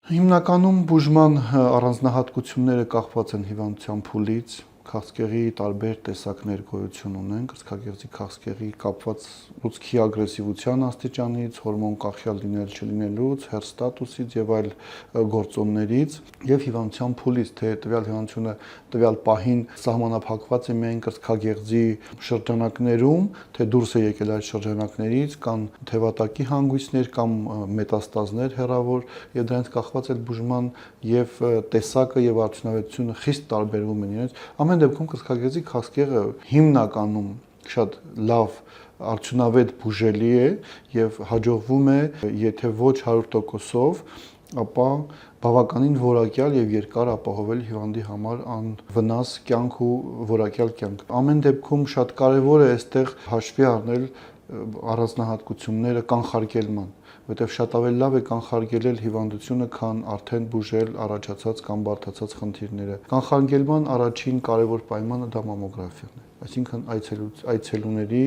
Հիմնականում բուժման առանձնահատկությունները կախված են հիվանդության փուլից, քաղցկեղի տարբեր տեսակներ գոյություն ունեն, կրծքագեղձի քաղցկեղի կապված լուծքի ագրեսիվության աստիճանից, հորմոն կախյալ լինել չլինելուց, հեռ ստատուսից եւ այլ գործոններից եւ հիվանդության փուլից, թե տվյալ հիվանդությունը տվյալ պահին սահմանափակված է միայն կրծքագեղձի շրջանակներում, թե դուրս է եկել այդ շրջանակներից, կան թևատակի հանգույցներ կամ մետաստազներ հեռավոր եւ դրանից կախված է բուժման եւ տեսակը եւ արդյունավետությունը խիստ տարբերվում են իրենց։ Ամեն դեպքում կրծքագեղձի քաղցկեղը հիմնականում շատ լավ արդյունավետ բուժելի է եւ հաջողվում է, եթե ոչ 100%-ով, ապա բավականին որակյալ եւ երկար ապահովել հիվանդի համար անվնաս կյանք ու որակյալ կյանք։ Ամեն դեպքում շատ կարեւոր է այստեղ հաշվի առնել առանձնահատկությունները կանխարգելման, որովհետև շատ ավելի լավ է կանխարգելել հիվանդությունը, քան արդեն բուժել առաջացած կամ բարդացած խնդիրները։ Կանխարգելման առաջին կարևոր պայմանը դա մամոգրաֆիան է, այսինքն այցելուների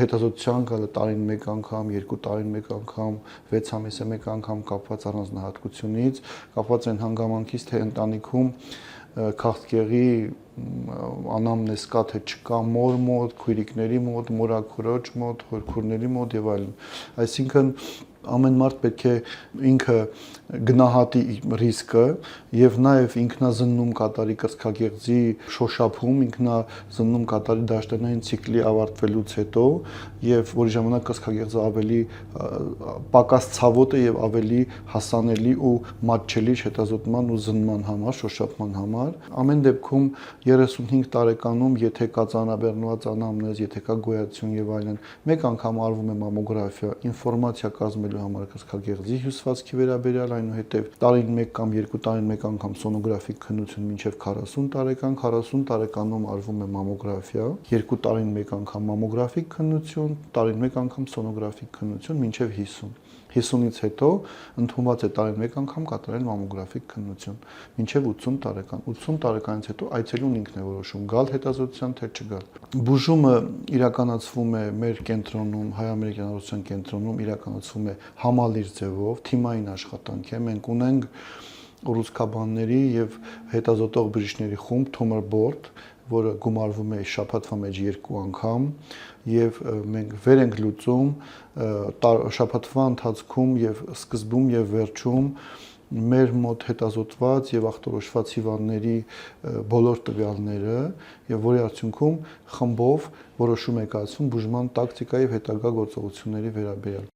հետազոտության գալը տարին մեկ անգամ, 2 տարին մեկ անգամ, 6 ամիսը մեկ անգամ կապված առանձնահատկությունից, կապված են հանգամանքից, թե ընտանիքում քաղցկեղի անամնեզ կա, թե չկա մոր մոտ, քույրիկների մոտ, մորաքորոջ մոտ, հորքուրների մոտ եւ այլն։ Այսինքն ամեն մարդ պետք է ինքը գնահատի ռիսկը եւ նաեւ ինքնազննում կատարի կրծքագեղձի շոշափում, ինքնազննում կատարի դաշտանային ցիկլի ավարտվելուց հետո եւ որի ժամանակ կրծքագեղձը ավելի պակաս ցավոտ է եւ ավելի հասանելի ու մատչելի հետազոտման ու զննման համար, շոշափման համար։ Ամեն դեպքում 35 տարեկանում, եթե կա ծանրաբեռնված անամնեզ, եթե կա գոյացություն եւ այլն, մեկ անգամ արվում է մամոգրաֆիա, ինֆորմացիա կազմելու համար կրծքագեղձի հյուսվածքի վերաբերյալ, այնուհետև տարին 1 կամ 2 տարին 1 անգամ սոնոգրաֆիկ քննություն մինչև 40 տարեկան, 40 տարեկանում արվում է մամոգրաֆիա, 2 տարին 1 անգամ մամոգրաֆիկ քննություն, տարին 1 անգամ սոնոգրաֆիկ քննություն մինչև 50։ 50-ից հետո ընդունված է տարին 1 անգամ կատարել մամոգրաֆիկ քննություն, մինչև 80 տարեկան։ 80 տարեկանից հետո այցելուն ինքն է որոշում գալ հետազոտության, թե չգալ։ Բուժումը իրականացվում է մեր կենտրոնում, Հայ-ամերիկյան առողջության կենտրոնում իրականացվում է համալիր ձևով, թիմային աշխատանք է։ Մենք ունենք ուռուցքաբանների եւ հետազոտող բժիշկների խումբ Tumor Board, որը գումարվում է շաբաթվա մեջ 2 անգամ եւ մենք վեր ենք լուծում շաբաթվա ընթացքում եւ սկզբում եւ վերջում մեր մոտ հետազոտված եւ ախտորոշված հիվանդների բոլոր տվյալները եւ որի արդյունքում խմբով որոշում է կայացվում բուժման տակտիկայի եւ հետագա գործողությունների վերաբերյալ։